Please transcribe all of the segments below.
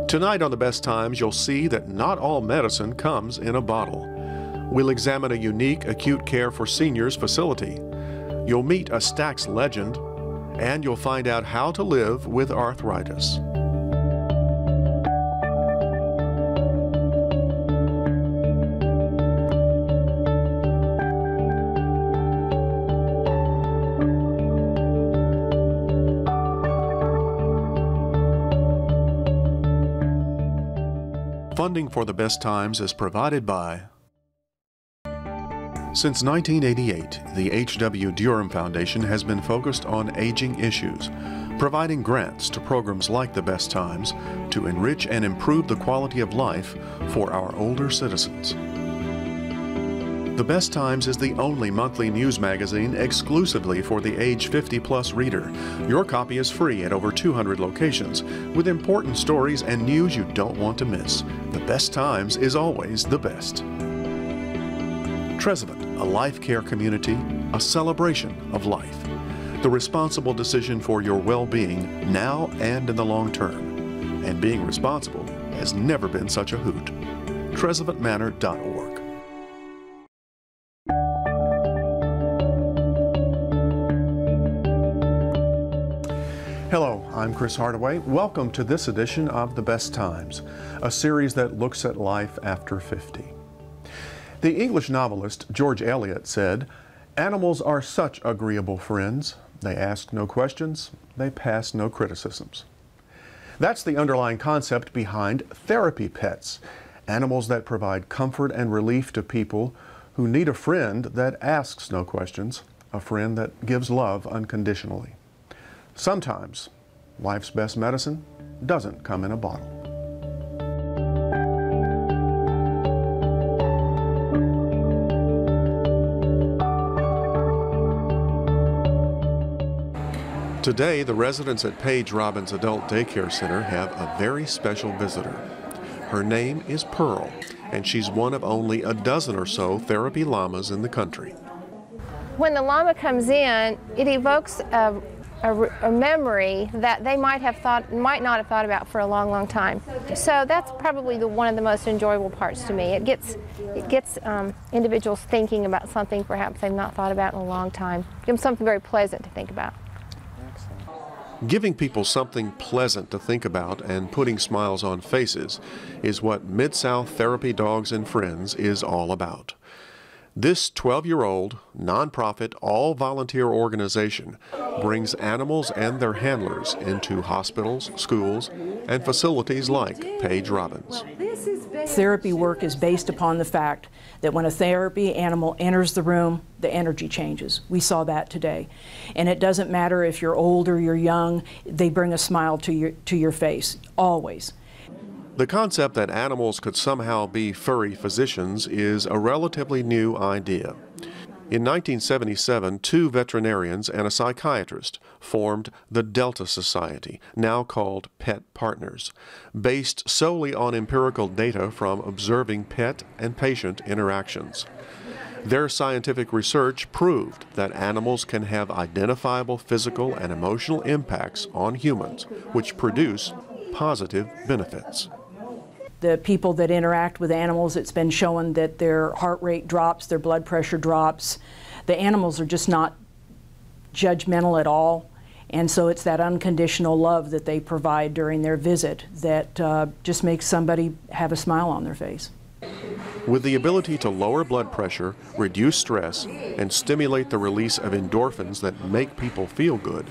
Tonight on The Best Times, you'll see that not all medicine comes in a bottle. We'll examine a unique acute care for seniors facility. You'll meet a Stax legend, and you'll find out how to live with arthritis. Funding for The Best Times is provided by... Since 1988, the H.W. Durham Foundation has been focused on aging issues, providing grants to programs like The Best Times to enrich and improve the quality of life for our older citizens. The Best Times is the only monthly news magazine exclusively for the age 50-plus reader. Your copy is free at over 200 locations, with important stories and news you don't want to miss. The Best Times is always the best. Trezevant, a life care community, a celebration of life. The responsible decision for your well-being now and in the long term. And being responsible has never been such a hoot. TrezevantManor.org. Hello, I'm Chris Hardaway. Welcome to this edition of The Best Times, a series that looks at life after 50. The English novelist George Eliot said, "Animals are such agreeable friends. They ask no questions, they pass no criticisms." That's the underlying concept behind therapy pets, animals that provide comfort and relief to people who need a friend that asks no questions, a friend that gives love unconditionally. Sometimes, life's best medicine doesn't come in a bottle. Today, the residents at Paige Robbins Adult Daycare Center have a very special visitor. Her name is Pearl, and she's one of only a dozen or so therapy llamas in the country. When the llama comes in, it evokes a memory that they might not have thought about for a long, long time. So that's probably one of the most enjoyable parts to me. It gets individuals thinking about something perhaps they've not thought about in a long time. Give them something very pleasant to think about. Giving people something pleasant to think about and putting smiles on faces is what Mid-South Therapy Dogs and Friends is all about. This 12-year-old, nonprofit, all-volunteer organization brings animals and their handlers into hospitals, schools, and facilities like Paige Robbins. Therapy work is based upon the fact that when a therapy animal enters the room, the energy changes. We saw that today. And it doesn't matter if you're old or you're young, they bring a smile to your face, always. The concept that animals could somehow be furry physicians is a relatively new idea. In 1977, two veterinarians and a psychiatrist formed the Delta Society, now called Pet Partners, based solely on empirical data from observing pet and patient interactions. Their scientific research proved that animals can have identifiable physical and emotional impacts on humans, which produce positive benefits. The people that interact with animals, it's been shown that their heart rate drops, their blood pressure drops. The animals are just not judgmental at all, and so it's that unconditional love that they provide during their visit that just makes somebody have a smile on their face. With the ability to lower blood pressure, reduce stress, and stimulate the release of endorphins that make people feel good,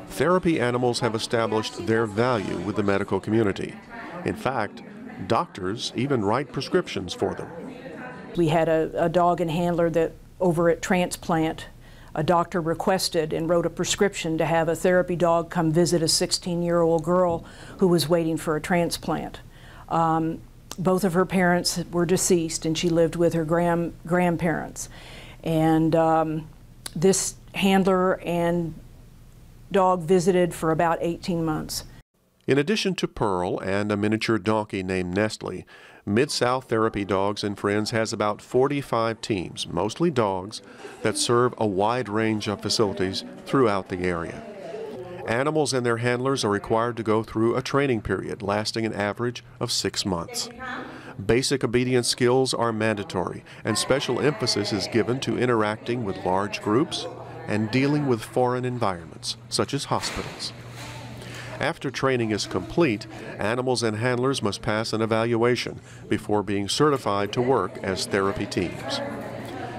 therapy animals have established their value with the medical community. In fact, doctors even write prescriptions for them. We had a dog and handler that over at Transplant, a doctor requested and wrote a prescription to have a therapy dog come visit a 16-year-old girl who was waiting for a transplant. Both of her parents were deceased and she lived with her grandparents. And this handler and dog visited for about 18 months. In addition to Pearl and a miniature donkey named Nestle, Mid-South Therapy Dogs and Friends has about 45 teams, mostly dogs, that serve a wide range of facilities throughout the area. Animals and their handlers are required to go through a training period lasting an average of 6 months. Basic obedience skills are mandatory, and special emphasis is given to interacting with large groups and dealing with foreign environments, such as hospitals. After training is complete, animals and handlers must pass an evaluation before being certified to work as therapy teams.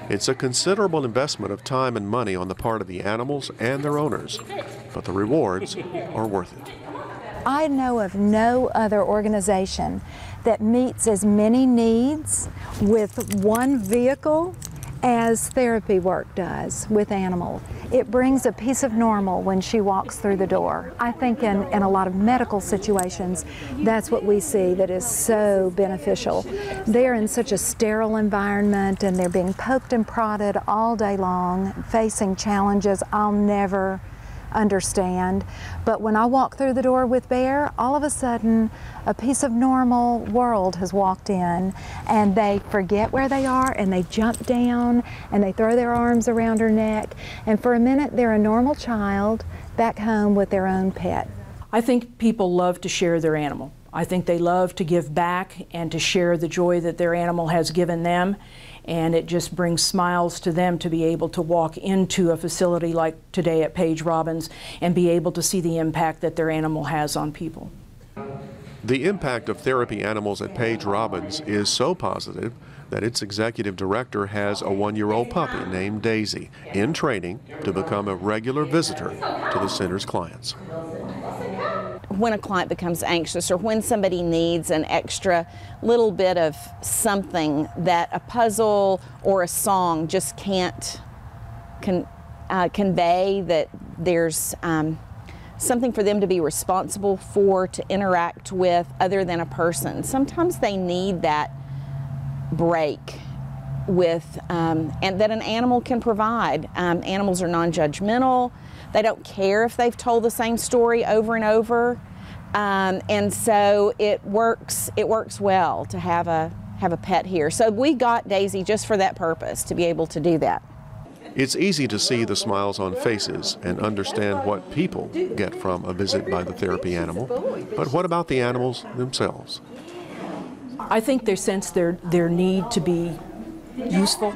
It's a considerable investment of time and money on the part of the animals and their owners, but the rewards are worth it. I know of no other organization that meets as many needs with one vehicle as therapy work does with animals. It brings a piece of normal when she walks through the door. I think in a lot of medical situations, that's what we see that is so beneficial. They're in such a sterile environment and they're being poked and prodded all day long, facing challenges I'll never understand. But when I walk through the door with Bear, all of a sudden a piece of normal world has walked in, and they forget where they are and they jump down and they throw their arms around her neck, and for a minute they're a normal child back home with their own pet. I think people love to share their animal. I think they love to give back and to share the joy that their animal has given them, and it just brings smiles to them to be able to walk into a facility like today at Page Robbins and be able to see the impact that their animal has on people. The impact of therapy animals at Page Robbins is so positive that its executive director has a 1-year-old puppy named Daisy in training to become a regular visitor to the center's clients. When a client becomes anxious or when somebody needs an extra little bit of something that a puzzle or a song just can't convey, that there's something for them to be responsible for, to interact with other than a person. Sometimes they need that break with, and that an animal can provide. Animals are non-judgmental. They don't care if they've told the same story over and over, and so it works well to have a pet here. So we got Daisy just for that purpose, to be able to do that. It's easy to see the smiles on faces and understand what people get from a visit by the therapy animal, but what about the animals themselves? I think they sense their need to be useful.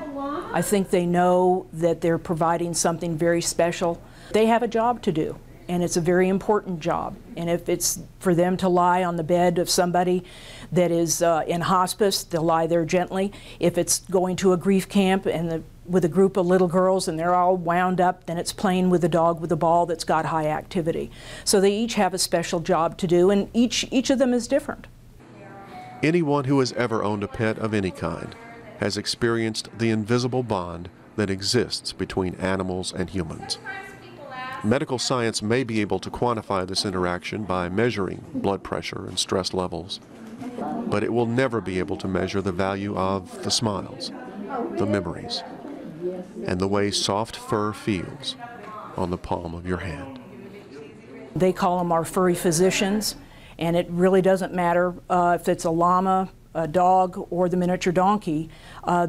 I think they know that they're providing something very special. They have a job to do, and it's a very important job. And if it's for them to lie on the bed of somebody that is in hospice, they'll lie there gently. If it's going to a grief camp and with a group of little girls and they're all wound up, then it's playing with a dog with a ball that's got high activity. So they each have a special job to do, and each of them is different. Anyone who has ever owned a pet of any kind has experienced the invisible bond that exists between animals and humans. Medical science may be able to quantify this interaction by measuring blood pressure and stress levels, but it will never be able to measure the value of the smiles, the memories, and the way soft fur feels on the palm of your hand. They call them our furry physicians, and it really doesn't matter if it's a llama, a dog, or the miniature donkey.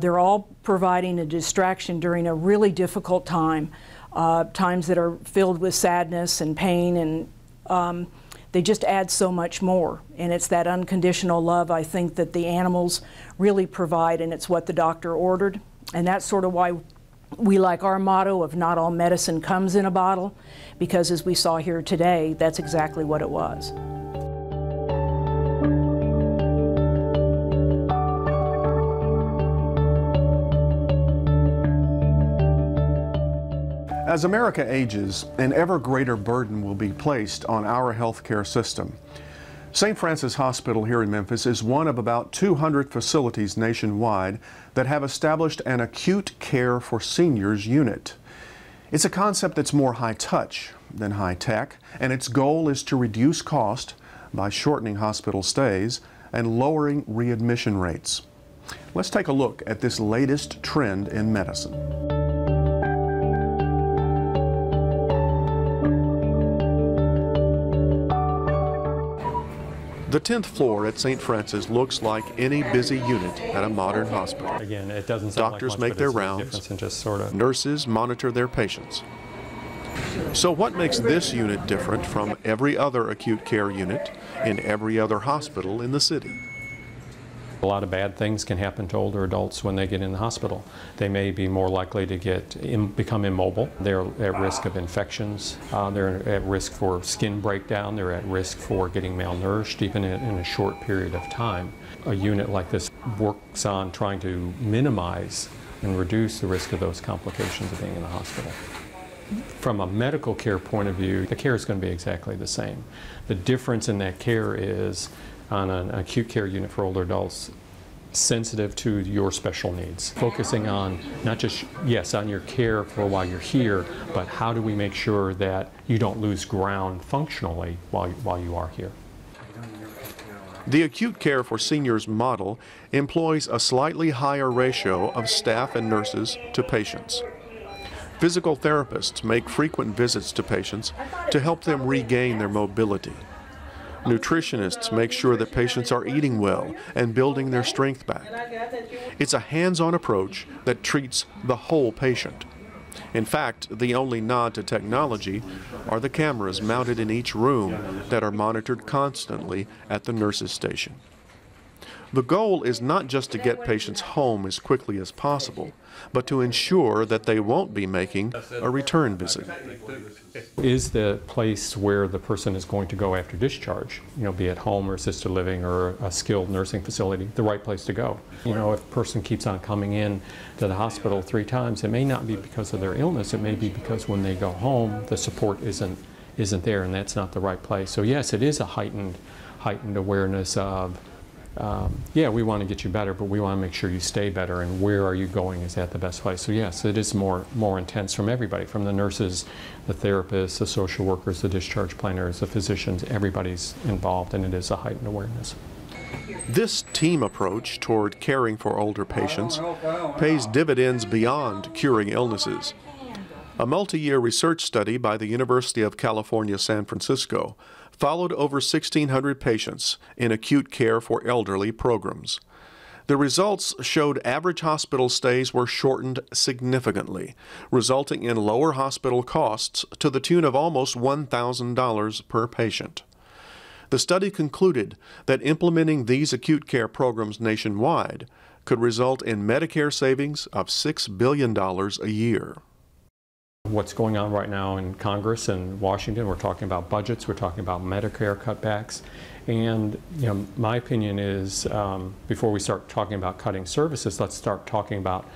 They're all providing a distraction during a really difficult time, times that are filled with sadness and pain, and they just add so much more. And it's that unconditional love, I think, that the animals really provide, and it's what the doctor ordered. And that's sort of why we like our motto of not all medicine comes in a bottle, because as we saw here today, that's exactly what it was. As America ages, an ever greater burden will be placed on our healthcare system. St. Francis Hospital here in Memphis is one of about 200 facilities nationwide that have established an acute care for seniors unit. It's a concept that's more high-touch than high-tech, and its goal is to reduce cost by shortening hospital stays and lowering readmission rates. Let's take a look at this latest trend in medicine. The 10th floor at St. Francis looks like any busy unit at a modern hospital. Again, it doesn't sound Doctors like much, make their but it's a rounds. difference in just sort of. Nurses monitor their patients. So what makes this unit different from every other acute care unit in every other hospital in the city? A lot of bad things can happen to older adults when they get in the hospital. They may be more likely to become immobile. They're at risk of infections. They're at risk for skin breakdown. They're at risk for getting malnourished even in a short period of time. A unit like this works on trying to minimize and reduce the risk of those complications of being in the hospital. From a medical care point of view, the care is going to be exactly the same. The difference in that care is on an acute care unit for older adults, sensitive to your special needs. Focusing on not just, yes, on your care for while you're here, but how do we make sure that you don't lose ground functionally while you are here. The acute care for seniors model employs a slightly higher ratio of staff and nurses to patients. Physical therapists make frequent visits to patients to help them regain their mobility. Nutritionists make sure that patients are eating well and building their strength back. It's a hands-on approach that treats the whole patient. In fact, the only nod to technology are the cameras mounted in each room that are monitored constantly at the nurses' station. The goal is not just to get patients home as quickly as possible, but to ensure that they won't be making a return visit. Is the place where the person is going to go after discharge, be it home or assisted living or a skilled nursing facility, the right place to go? If a person keeps on coming in to the hospital 3 times, it may not be because of their illness, it may be because when they go home, the support isn't there, and that's not the right place. So yes, it is a heightened awareness of yeah, we want to get you better, but we want to make sure you stay better, and where are you going? Is that the best place? So yes, it is more intense from everybody, from the nurses, the therapists, the social workers, the discharge planners, the physicians. Everybody's involved, and it is a heightened awareness. This team approach toward caring for older patients pays dividends beyond curing illnesses. A multi-year research study by the University of California, San Francisco followed over 1,600 patients in acute care for elderly programs. The results showed average hospital stays were shortened significantly, resulting in lower hospital costs to the tune of almost $1,000 per patient. The study concluded that implementing these acute care programs nationwide could result in Medicare savings of $6 billion a year. What's going on right now in Congress and Washington, we're talking about budgets, we're talking about Medicare cutbacks, and my opinion is before we start talking about cutting services, let's start talking about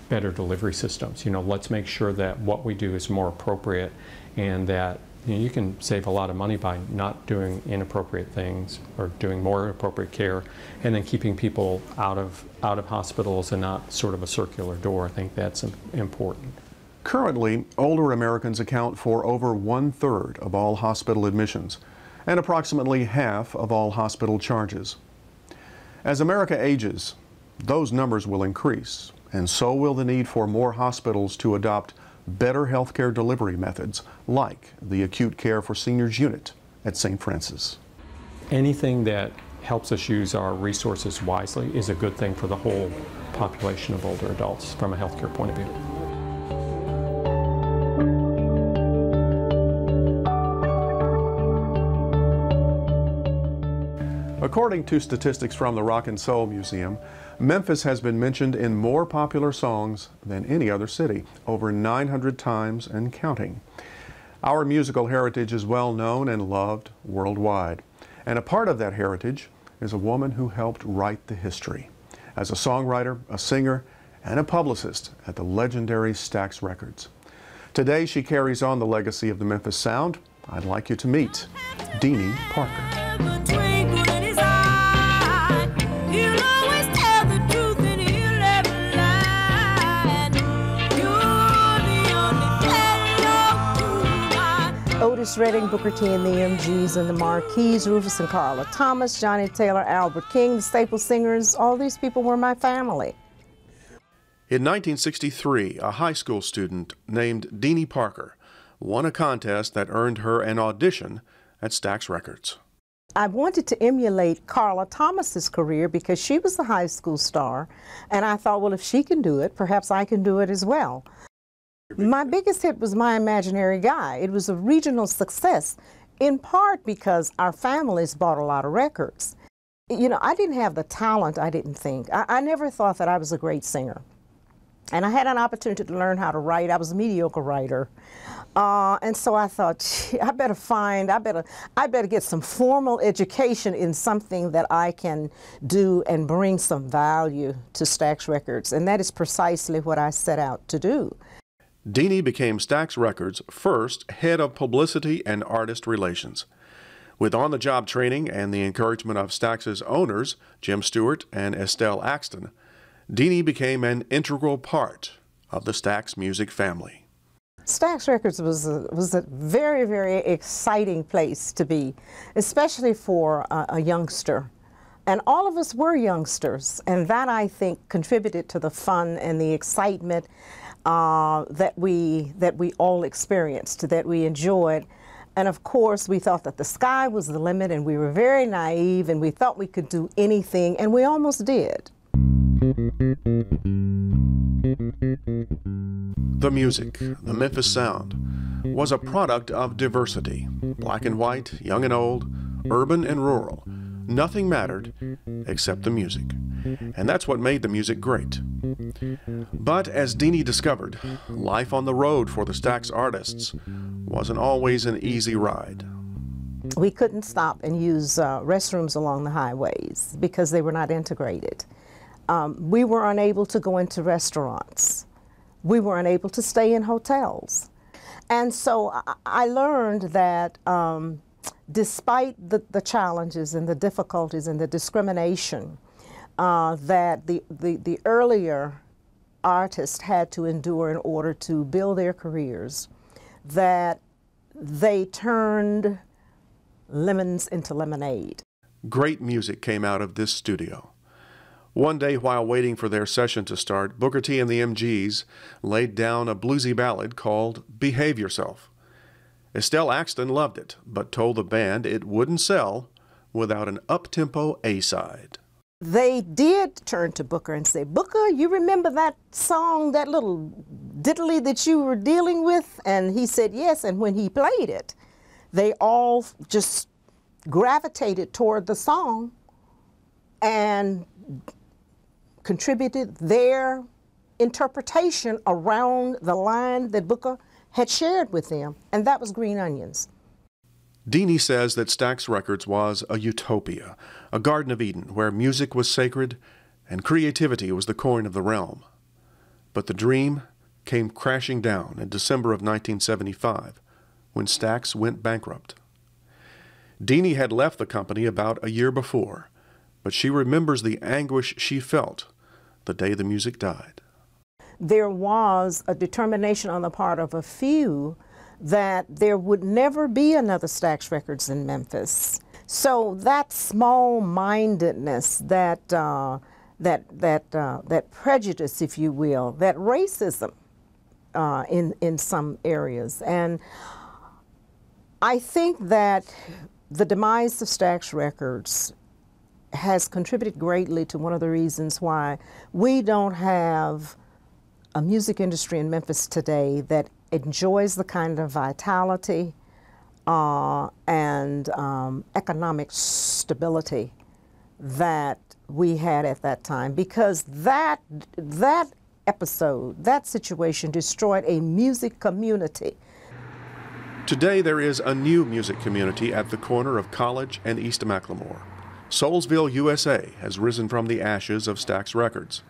better delivery systems. Let's make sure that what we do is more appropriate, and that you can save a lot of money by not doing inappropriate things or doing more appropriate care, and then keeping people out of hospitals and not sort of a circular door. I think that's important. Currently, older Americans account for over 1/3 of all hospital admissions and approximately half of all hospital charges. As America ages, those numbers will increase, and so will the need for more hospitals to adopt better healthcare delivery methods like the Acute Care for Seniors unit at St. Francis. Anything that helps us use our resources wisely is a good thing for the whole population of older adults from a healthcare point of view. According to statistics from the Rock and Soul Museum, Memphis has been mentioned in more popular songs than any other city, over 900 times and counting. Our musical heritage is well known and loved worldwide. And a part of that heritage is a woman who helped write the history as a songwriter, a singer, and a publicist at the legendary Stax Records. Today she carries on the legacy of the Memphis sound. I'd like you to meet Deanie Parker. Otis Redding, Booker T and the MGs and the Marquis, Rufus and Carla Thomas, Johnny Taylor, Albert King, the Staple Singers, all these people were my family. In 1963, a high school student named Deanie Parker won a contest that earned her an audition at Stax Records. I wanted to emulate Carla Thomas's career because she was the high school star, and I thought, well, if she can do it, perhaps I can do it as well. My biggest hit was My Imaginary Guy. It was a regional success, in part because our families bought a lot of records. You know, I didn't have the talent, I didn't think. I never thought that I was a great singer. And I had an opportunity to learn how to write. I was a mediocre writer. And so I thought, gee, I better get some formal education in something that I can do and bring some value to Stax Records. And that is precisely what I set out to do. Deanie became Stax Records' first head of publicity and artist relations. With on-the-job training and the encouragement of Stax's owners, Jim Stewart and Estelle Axton, Deanie became an integral part of the Stax music family. Stax Records was a very, very exciting place to be, especially for a youngster. And all of us were youngsters, and that, I think, contributed to the fun and the excitement that we all experienced, that we enjoyed. And of course, we thought that the sky was the limit, and we were very naive, and we thought we could do anything, and we almost did. The music, the Memphis sound, was a product of diversity. Black and white, young and old, urban and rural. Nothing mattered except the music. And that's what made the music great. But as Deanie discovered, life on the road for the Stax artists wasn't always an easy ride. We couldn't stop and use restrooms along the highways because they were not integrated. We were unable to go into restaurants. We were unable to stay in hotels. And so I learned that despite the challenges and the difficulties and the discrimination that the earlier artists had to endure in order to build their careers, that they turned lemons into lemonade. Great music came out of this studio. One day, while waiting for their session to start, Booker T and the MGs laid down a bluesy ballad called Behave Yourself. Estelle Axton loved it, but told the band it wouldn't sell without an up-tempo A-side. They did turn to Booker and say, Booker, you remember that song, that little diddly that you were dealing with? And he said yes, and when he played it, they all just gravitated toward the song and contributed their interpretation around the line that Booker had shared with them, and that was Green Onions. Deanie says that Stax Records was a utopia, a Garden of Eden where music was sacred and creativity was the coin of the realm. But the dream came crashing down in December of 1975 when Stax went bankrupt. Deanie had left the company about a year before, but she remembers the anguish she felt the day the music died. There was a determination on the part of a few that there would never be another Stax Records in Memphis. So that small-mindedness, that prejudice, if you will, that racism in some areas. And I think that the demise of Stax Records has contributed greatly to one of the reasons why we don't have a music industry in Memphis today that enjoys the kind of vitality and economic stability that we had at that time, because that episode, that situation destroyed a music community. Today there is a new music community at the corner of College and East Macklemore. Soulsville, USA has risen from the ashes of Stax Records.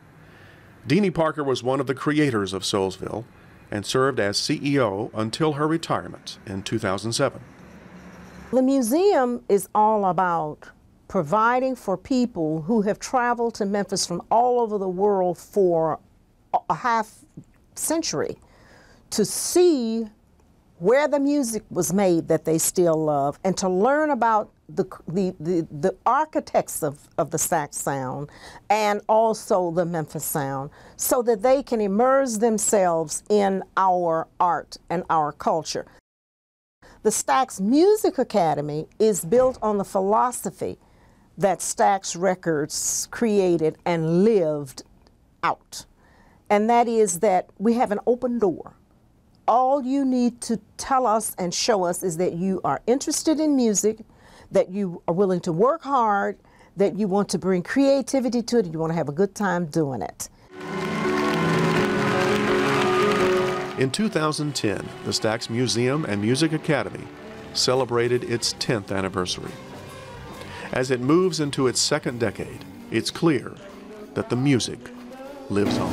Deanie Parker was one of the creators of Soulsville and served as CEO until her retirement in 2007. The museum is all about providing for people who have traveled to Memphis from all over the world for a half century to see where the music was made that they still love, and to learn about the architects of the Stax sound and also the Memphis sound, so that they can immerse themselves in our art and our culture. The Stax Music Academy is built on the philosophy that Stax Records created and lived out. And that is that we have an open door all you need to tell us and show us is that you are interested in music, that you are willing to work hard, that you want to bring creativity to it, and you want to have a good time doing it. In 2010, the Stax Museum and Music Academy celebrated its 10th anniversary. As it moves into its second decade, it's clear that the music lives on.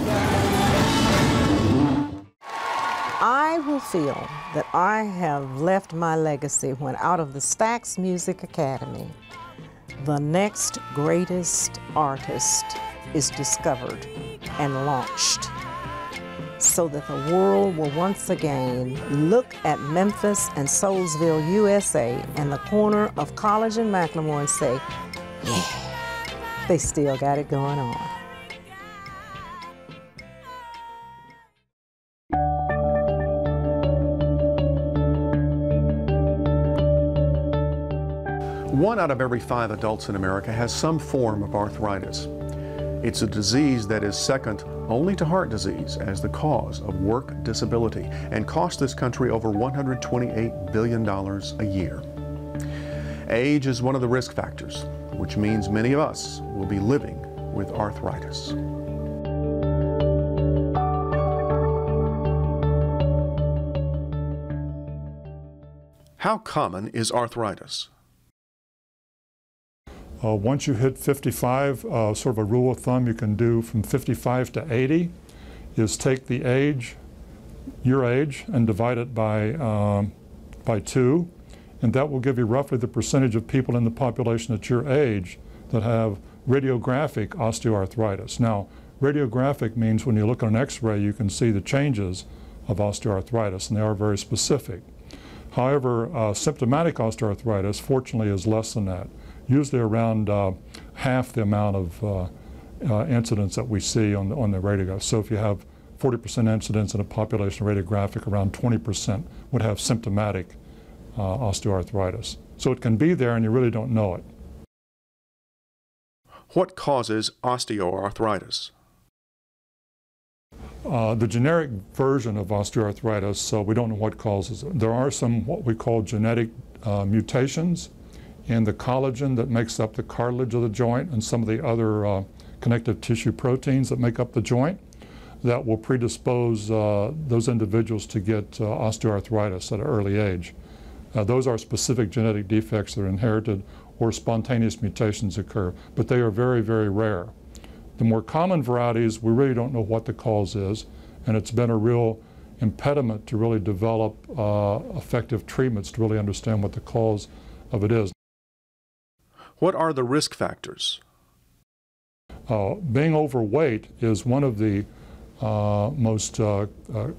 I will feel that I have left my legacy when out of the Stax Music Academy, the next greatest artist is discovered and launched, so that the world will once again look at Memphis and Soulsville, USA, and the corner of College and McLemore and say, yeah, they still got it going on. One out of every 5 adults in America has some form of arthritis. It's a disease that is second only to heart disease as the cause of work disability and costs this country over $128 billion a year. Age is one of the risk factors, which means many of us will be living with arthritis. How common is arthritis? Once you hit 55, sort of a rule of thumb you can do from 55 to 80 is take the age, your age, and divide it by 2, and that will give you roughly the percentage of people in the population at your age that have radiographic osteoarthritis. Now, radiographic means when you look at an X-ray you can see the changes of osteoarthritis, and they are very specific. However, symptomatic osteoarthritis, fortunately, is less than that. Usually around half the amount of incidents that we see on the radiograph. So if you have 40% incidence in a population radiographic, around 20% would have symptomatic osteoarthritis. So it can be there and you really don't know it. What causes osteoarthritis? The generic version of osteoarthritis, so we don't know what causes it. There are some what we call genetic mutations in the collagen that makes up the cartilage of the joint and some of the other connective tissue proteins that make up the joint that will predispose those individuals to get osteoarthritis at an early age. Those are specific genetic defects that are inherited or spontaneous mutations occur, but they are very, very rare. The more common varieties, we really don't know what the cause is, and it's been a real impediment to really develop effective treatments to really understand what the cause of it is. What are the risk factors? Being overweight is one of the most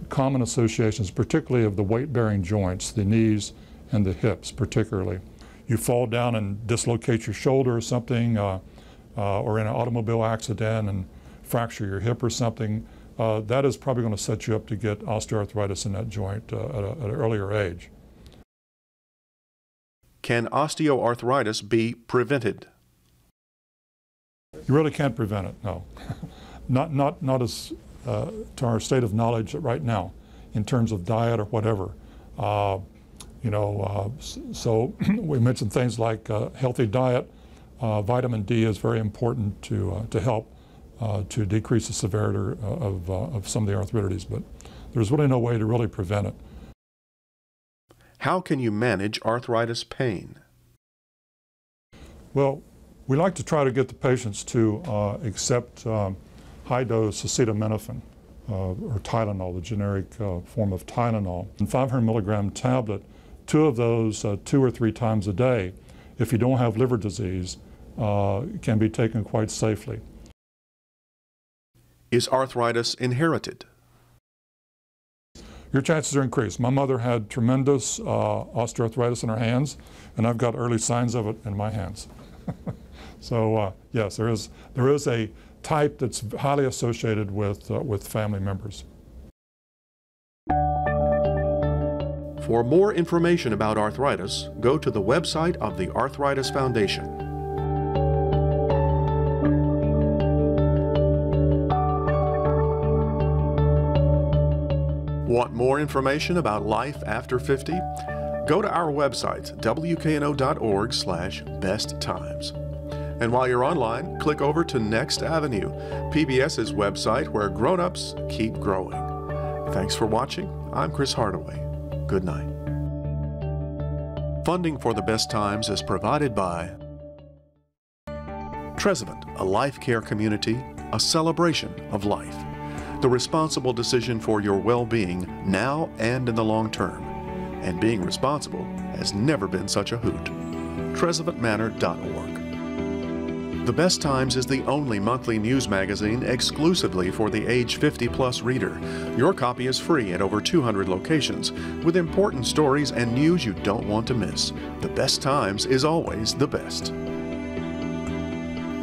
common associations, particularly of the weight-bearing joints, the knees and the hips particularly. You fall down and dislocate your shoulder or something, or in an automobile accident and fracture your hip or something, that is probably going to set you up to get osteoarthritis in that joint at an earlier age. Can osteoarthritis be prevented? You really can't prevent it, no. not as to our state of knowledge right now in terms of diet or whatever. So we mentioned things like healthy diet. Vitamin D is very important to help to decrease the severity of some of the arthritides, but there's really no way to really prevent it. How can you manage arthritis pain? Well, we like to try to get the patients to accept high-dose acetaminophen or Tylenol, the generic form of Tylenol. A 500 milligram tablet, 2 of those 2 or 3 times a day, if you don't have liver disease, can be taken quite safely. Is arthritis inherited? Your chances are increased. My mother had tremendous osteoarthritis in her hands, and I've got early signs of it in my hands. So yes, there is a type that's highly associated with family members. For more information about arthritis, go to the website of the Arthritis Foundation. Want more information about life after 50? Go to our website, wkno.org/besttimes. And while you're online, click over to Next Avenue, PBS's website where grown-ups keep growing. Thanks for watching. I'm Chris Hardaway. Good night. Funding for the Best Times is provided by Trezevant, a life care community, a celebration of life. The responsible decision for your well-being now and in the long term. And being responsible has never been such a hoot. TrezevantManor.org. The Best Times is the only monthly news magazine exclusively for the age 50-plus reader. Your copy is free at over 200 locations, with important stories and news you don't want to miss. The Best Times is always the best.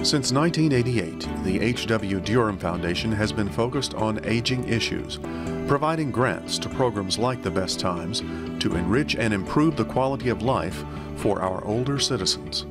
Since 1988, the H.W. Durham Foundation has been focused on aging issues, providing grants to programs like The Best Times to enrich and improve the quality of life for our older citizens.